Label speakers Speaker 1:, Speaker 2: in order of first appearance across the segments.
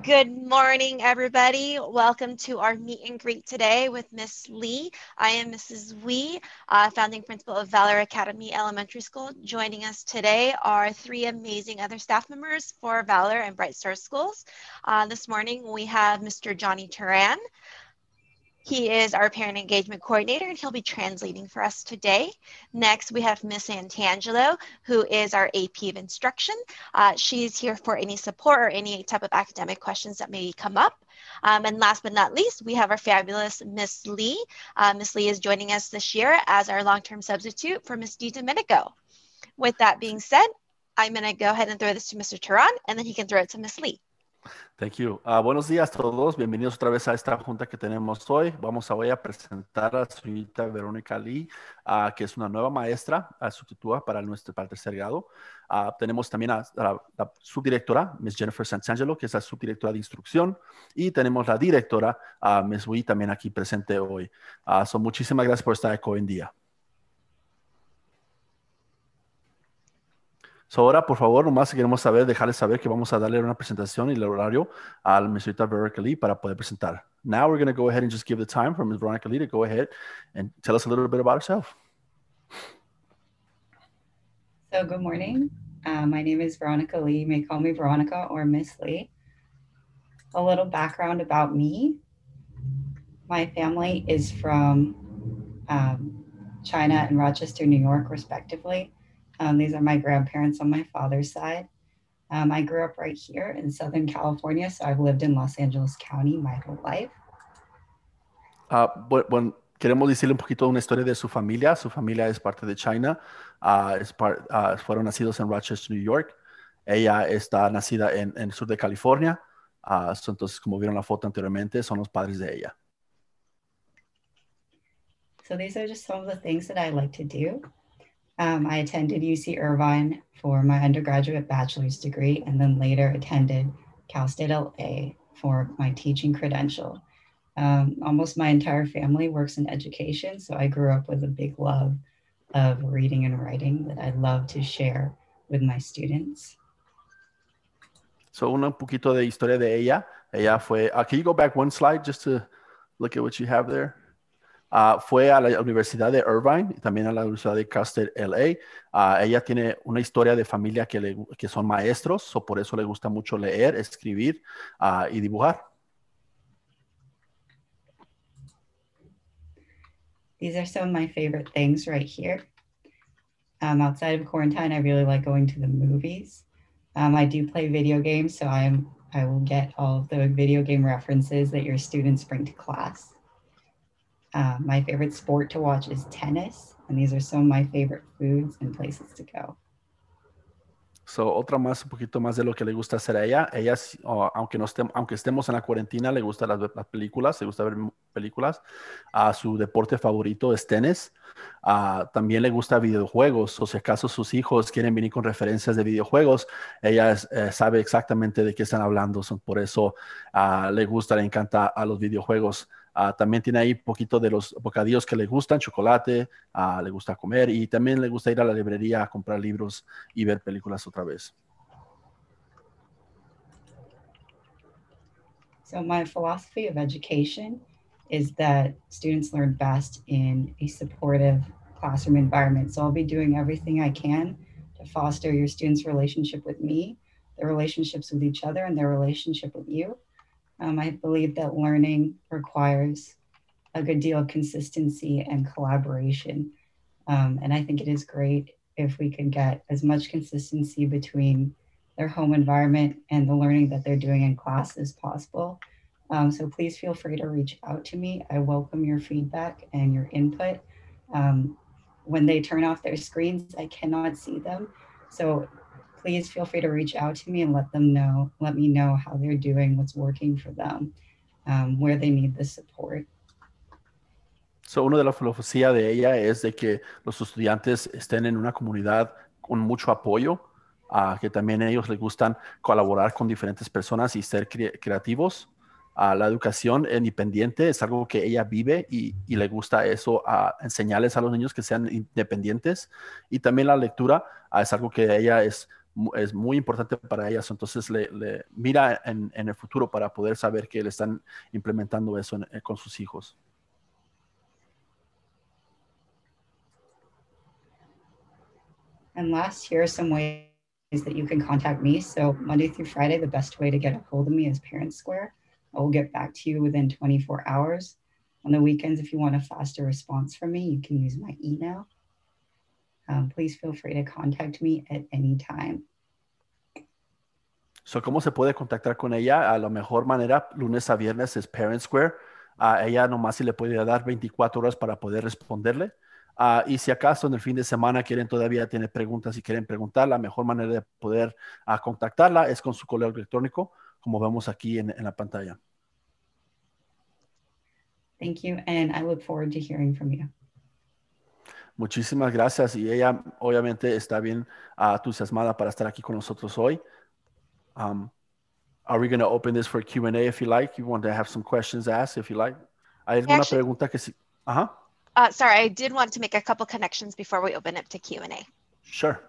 Speaker 1: Good morning, everybody. Welcome to our meet and greet today with Miss Lee. I am Mrs. Wee, founding principal of Valor Academy Elementary School. Joining us today are three amazing other staff members for Valor and Bright Star Schools. This morning, we have Mr. Johnny Turan. He is our parent engagement coordinator, and he'll be translating for us today. Next, we have Miss Antangelo, who is our AP of instruction. She's here for any support or any type of academic questions that may come up. And last but not least, we have our fabulous Miss Lee. Miss Lee is joining us this year as our long-term substitute for Miss DiDomenico. With that being said, I'm going to go ahead and throw this to Mr. Turan, and then he can throw it to Miss Lee.
Speaker 2: Thank you. Buenos días a todos. Bienvenidos otra vez a esta junta que tenemos hoy. Hoy a presentar a la señorita Verónica Lee, que es una nueva maestra sustituta para el tercer grado. Tenemos también a la subdirectora, Ms. Jennifer Santangelo, que es la subdirectora de instrucción. Y tenemos la directora, Ms. Wee, también aquí presente hoy. Muchísimas gracias por estar aquí hoy en día. Ahora, por favor, nomás queremos dejarles saber que vamos a darle una presentación y el horario a la señorita Veronica Lee para poder presentar. Now we're going to go ahead and just give the time for Ms. Veronica Lee to go ahead and tell us a little bit about herself.
Speaker 3: So good morning. My name is Veronica Lee. You may call me Veronica or Miss Lee. A little background about me. My family is from China and Rochester, New York, respectively. These are my grandparents on my father's side. I grew up right here in Southern California, so I've lived in Los Angeles County my whole life.
Speaker 2: Bueno, queremos decirle un poquito una historia de su familia. Su familia es parte de China. Fueron nacidos en Rochester, New York. Ella está nacida en el sur de California. Entonces, como vieron la foto anteriormente, son los padres de ella.
Speaker 3: So these are just some of the things that I like to do. I attended UC Irvine for my undergraduate bachelor's degree, and then later attended Cal State LA for my teaching credential. Almost my entire family works in education, so I grew up with a big love of reading and writing that I love to share with my students.
Speaker 2: So un poquito de historia de ella. Ella fue, can you go back one slide just to look at what you have there? Fue a la Universidad de Irvine y también a la Universidad de Cal State LA. Ella tiene una historia de familia que son maestros, por eso le gusta mucho leer, escribir y dibujar.
Speaker 3: These are some of my favorite things right here. Outside of quarantine, I really like going to the movies. I do play video games, so I will get all of the video game references that your students bring to class. My favorite sport to watch is tennis, and these are some of my favorite foods and places to go.
Speaker 2: Un poquito más de lo que le gusta hacer a ella. Ella, aunque estemos en la cuarentena, le gustan las películas, le gusta ver películas. Su deporte favorito es tenis. También le gusta videojuegos, o si acaso sus hijos quieren venir con referencias de videojuegos, ella sabe exactamente de qué están hablando. Por eso le encanta a los videojuegos. También tiene ahí un poquito de los bocadillos que le gustan, chocolate, le gusta comer y también le gusta ir a la librería a comprar libros y ver películas otra vez.
Speaker 3: So my philosophy of education is that students learn best in a supportive classroom environment. So I'll be doing everything I can to foster your students' relationship with me, their relationships with each other, and their relationship with you. I believe that learning requires a good deal of consistency and collaboration. And I think it is great if we can get as much consistency between their home environment and the learning that they're doing in class as possible. So please feel free to reach out to me. I welcome your feedback and your input. When they turn off their screens, I cannot see them. So please feel free to reach out to me and let me know how they're doing, what's working for them, where they need the support.
Speaker 2: Una de las filosofías de ella es de que los estudiantes estén en una comunidad con mucho apoyo, que también a ellos les gustan colaborar con diferentes personas y ser creativos. La educación independiente es algo que ella vive y le gusta eso, enseñarles a los niños que sean independientes. Y también la lectura es algo que ella es es muy importante para ellas. Entonces le mira en el futuro para poder saber que le están implementando eso con sus hijos.
Speaker 3: And last, here are some ways that you can contact me. So Monday through Friday, the best way to get a hold of me is Parent Square. I will get back to you within 24 hours. On the weekends, if you want a faster response from me, you can use my email. Please feel free to contact me at any time.
Speaker 2: So, ¿cómo se puede contactar con ella? A la mejor manera, lunes a viernes, es Parent Square. A ella nomás si le puede dar 24 horas para poder responderle. Y si acaso en el fin de semana quieren todavía tener preguntas y quieren preguntar, la mejor manera de poder contactarla es con su correo electrónico, como vemos aquí en la pantalla.
Speaker 3: Thank you, and I look forward to hearing from you.
Speaker 2: Muchísimas gracias, y ella obviamente está bien entusiasmada para estar aquí con nosotros hoy. Are we going to open this for Q&A if you like? You want to have some questions asked if you like? ¿Hay alguna pregunta que sí?
Speaker 1: Sorry, I did want to make a couple connections before we open up to Q&A.
Speaker 2: Sure.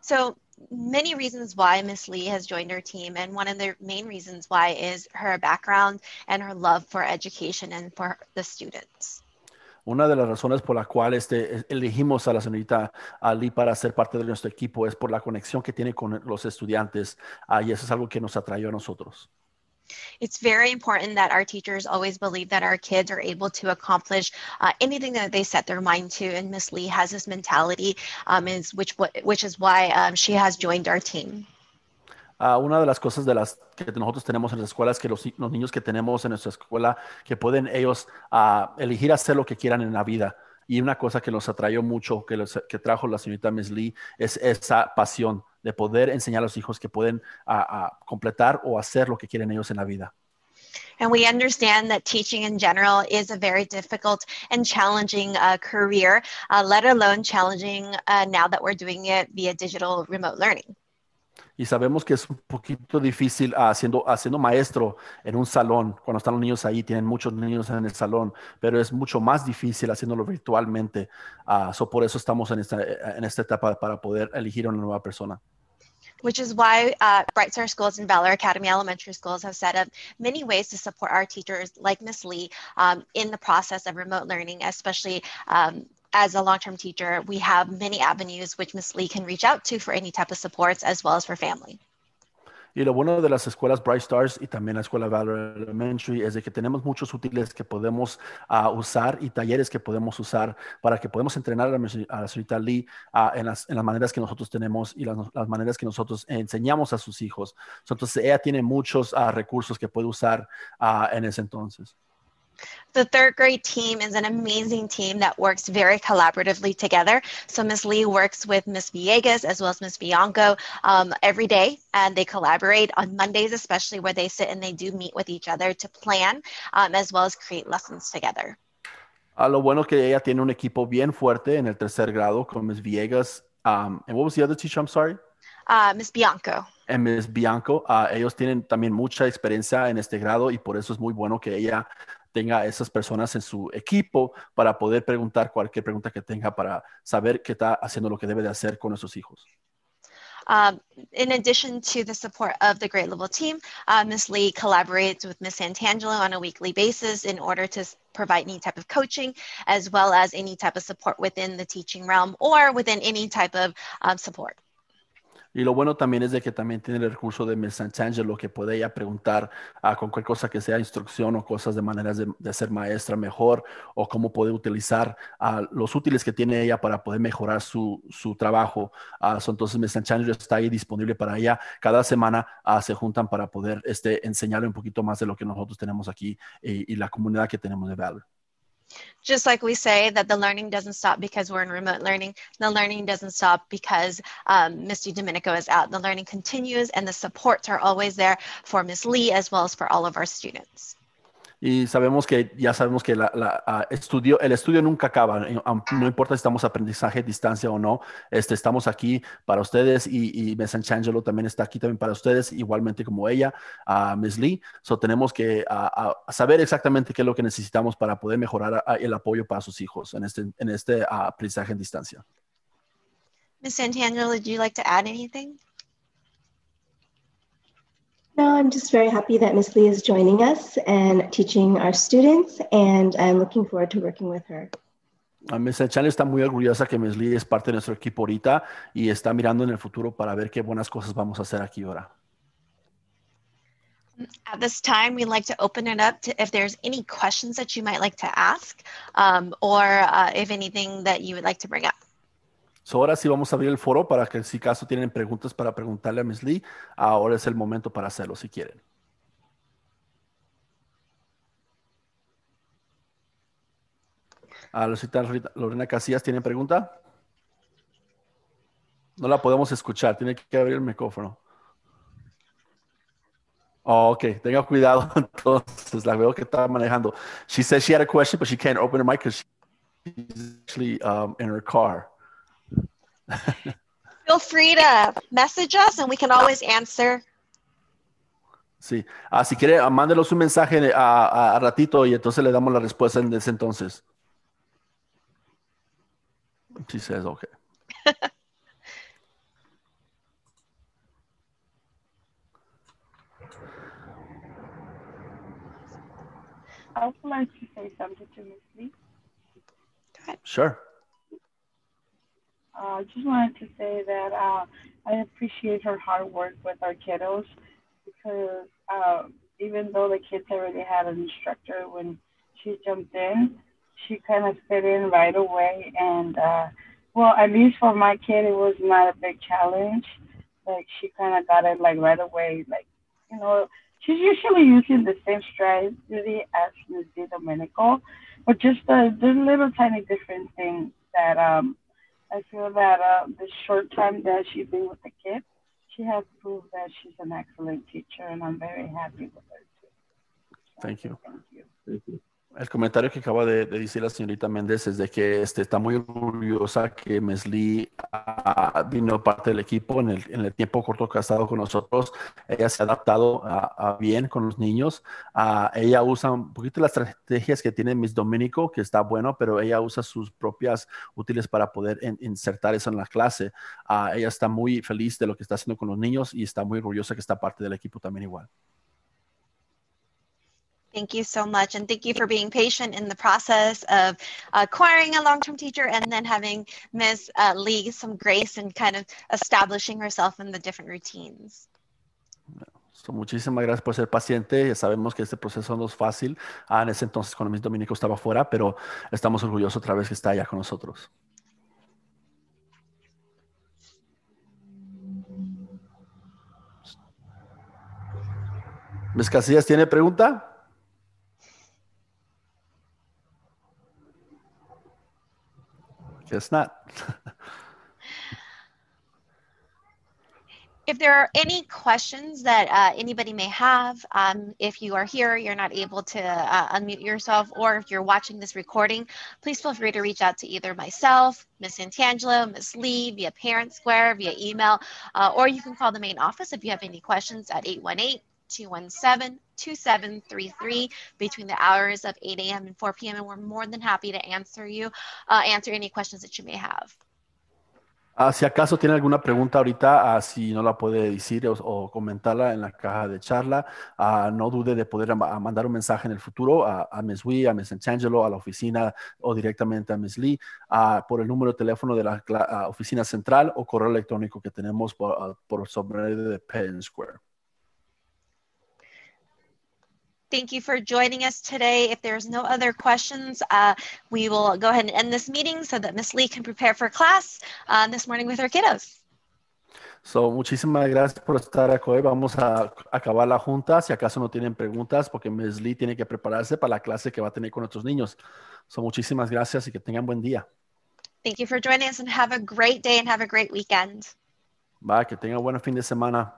Speaker 1: So many reasons why Ms. Lee has joined our team, and one of the main reasons why is her background and her love for education and for the students.
Speaker 2: Una de las razones por la cual elegimos a la señorita Lee para ser parte de nuestro equipo es por la conexión que tiene con los estudiantes, y eso es algo que nos atrayó a nosotros.
Speaker 1: It's very important that our teachers always believe that our kids are able to accomplish anything that they set their mind to, and Ms. Lee has this mentality, which is why she has joined our team.
Speaker 2: Una de las cosas que nosotros tenemos en las escuelas, que los niños que tenemos en nuestra escuela, que pueden ellos elegir hacer lo que quieran en la vida. Y una cosa que nos atrayó mucho, que trajo la señorita Ms. Lee, es esa pasión de poder enseñar a los hijos que pueden completar o hacer lo que quieren ellos en la vida.
Speaker 1: And we understand that teaching in general is a very difficult and challenging career, let alone challenging now that we're doing it via digital remote learning.
Speaker 2: Y sabemos que es un poquito difícil siendo maestro en un salón, cuando están los niños ahí, tienen muchos niños en el salón, pero es mucho más difícil haciéndolo virtualmente. Por eso estamos en esta etapa para poder elegir una nueva persona.
Speaker 1: Which is why Bright Star Schools and Valor Academy Elementary Schools have set up many ways to support our teachers like Ms. Lee in the process of remote learning, especially as a long-term teacher. We have many avenues which Ms. Lee can reach out to for any type of supports, as well as for family.
Speaker 2: Y lo bueno de las escuelas Bright Stars y también la escuela Valor Elementary es de que tenemos muchos útiles que podemos usar y talleres que podemos usar para que podamos entrenar a la señorita Lee en las maneras que nosotros tenemos y las maneras que nosotros enseñamos a sus hijos. Entonces ella tiene muchos recursos que puede usar en ese entonces.
Speaker 1: The third grade team is an amazing team that works very collaboratively together. So Ms. Lee works with Ms. Villegas as well as Ms. Bianco every day, and they collaborate on Mondays, especially where they sit and they do meet with each other to plan as well as create lessons together.
Speaker 2: Lo bueno que ella tiene un equipo bien fuerte en el tercer grado con Ms. Villegas. And what was the other teacher? I'm sorry.
Speaker 1: Ms. Bianco.
Speaker 2: And Ms. Bianco. Ellos tienen también mucha experiencia en este grado y por eso es muy bueno que ella tenga esas personas en su equipo para poder preguntar cualquier pregunta que tenga para saber que está haciendo lo que debe de hacer con nuestros hijos.
Speaker 1: In addition to the support of the grade level team, Ms. Lee collaborates with Ms. Santangelo on a weekly basis in order to provide any type of coaching, as well as any type of support within the teaching realm or within any type of support.
Speaker 2: Y lo bueno también es de que también tiene el recurso de Ms. Santangelo, que puede ella preguntar con cualquier cosa que sea instrucción o cosas de maneras de ser maestra mejor, o cómo puede utilizar los útiles que tiene ella para poder mejorar su trabajo. Entonces Ms. Santangelo está ahí disponible para ella. Cada semana se juntan para poder enseñarle un poquito más de lo que nosotros tenemos aquí y la comunidad que tenemos de Valor.
Speaker 1: Just like we say that the learning doesn't stop because we're in remote learning, the learning doesn't stop because Mr. Domenico is out. The learning continues and the supports are always there for Ms. Lee as well as for all of our students.
Speaker 2: Y ya sabemos que el estudio nunca acaba. No importa si estamos aprendizaje a distancia o no, estamos aquí para ustedes y Ms. Santangelo también está aquí también para ustedes, igualmente como ella, Ms. Lee. Tenemos que saber exactamente qué es lo que necesitamos para poder mejorar el apoyo para sus hijos en este aprendizaje en distancia.
Speaker 1: Ms. Santangelo, would you like to add anything?
Speaker 4: No, I'm just very happy that Ms. Lee is joining us and teaching our students, and I'm looking forward to working with her.
Speaker 2: Ms. Santangelo está muy orgullosa que Ms. Lee es parte de nuestro equipo ahorita y está mirando en el futuro para ver qué buenas cosas vamos a hacer aquí ahora.
Speaker 1: At this time, we'd like to open it up to if there's any questions that you might like to ask, or if anything that you would like to bring up.
Speaker 2: So ahora sí vamos a abrir el foro para que si acaso tienen preguntas para preguntarle a Ms. Lee, ahora es el momento para hacerlo si quieren. Lorena Casillas, ¿tiene pregunta? No la podemos escuchar, tiene que abrir el micrófono. Oh, ok, tenga cuidado entonces, la veo que está manejando. She said she had a question, but she can't open her mic because she's actually in her car.
Speaker 1: Feel free to message us and we can always answer.
Speaker 2: Sí, si quiere, mándenos un mensaje a ratito y entonces le damos la respuesta en ese entonces. She says, okay.
Speaker 5: I would like to say something to Ms. Lee.
Speaker 2: Sure.
Speaker 5: I just wanted to say that I appreciate her hard work with our kiddos because even though the kids already had an instructor when she jumped in, she kind of fit in right away. And well, at least for my kid, it was not a big challenge. Like she kind of got it like right away. Like, you know, she's usually using the same strategy as Ms. Di Domenico, but just the little tiny different things that I feel that the short time that she's been with the kids, she has proved that she's an excellent teacher, and I'm very happy with her too.
Speaker 2: Thank you.
Speaker 5: Thank you.
Speaker 2: Thank you. El comentario que acaba de decir la señorita Méndez es de que está muy orgullosa que Ms. Lee vino parte del equipo en el tiempo corto que ha estado con nosotros. Ella se ha adaptado bien con los niños. Ella usa un poquito las estrategias que tiene Ms. Domenico, que está bueno, pero ella usa sus propias útiles para poder insertar eso en la clase. Ella está muy feliz de lo que está haciendo con los niños y está muy orgullosa que está parte del equipo también igual.
Speaker 1: Thank you so much. And thank you for being patient in the process of acquiring a long-term teacher and then having Ms. Lee some grace and kind of establishing herself in the different routines.
Speaker 2: So, muchísimas gracias por ser paciente. Ya sabemos que este proceso no es fácil. En ese entonces, cuando Ms. Domenico estaba fuera, pero estamos orgullosos otra vez que está allá con nosotros. Ms. Casillas, ¿tiene pregunta? Guess not.
Speaker 1: If there are any questions that anybody may have, if you are here, you're not able to unmute yourself, or if you're watching this recording, please feel free to reach out to either myself, Ms. Santangelo, Ms. Lee, via Parent Square, via email, or you can call the main office if you have any questions at 818-217-2733 between the hours of 8 a.m. and 4 p.m. And we're more than happy to answer any questions that you may have.
Speaker 2: Si acaso tiene alguna pregunta ahorita, si no la puede decir o comentarla en la caja de charla, no dude de poder mandar un mensaje en el futuro a Ms. Wee, a Ms. Santangelo, a la oficina o directamente a Ms. Lee por el número de teléfono de la oficina central o correo electrónico que tenemos por sobre de Parent Square.
Speaker 1: Thank you for joining us today. If there's no other questions, we will go ahead and end this meeting so that Ms. Lee can prepare for class this morning with her kiddos.
Speaker 2: So, muchísimas gracias por estar aquí. Vamos a acabar la junta. Si acaso no tienen preguntas, porque Ms. Lee tiene que prepararse para la clase que va a tener con nuestros niños. So, muchísimas gracias y que tengan buen día.
Speaker 1: Thank you for joining us and have a great day and have a great weekend.
Speaker 2: Bye, que tengan buen fin de semana.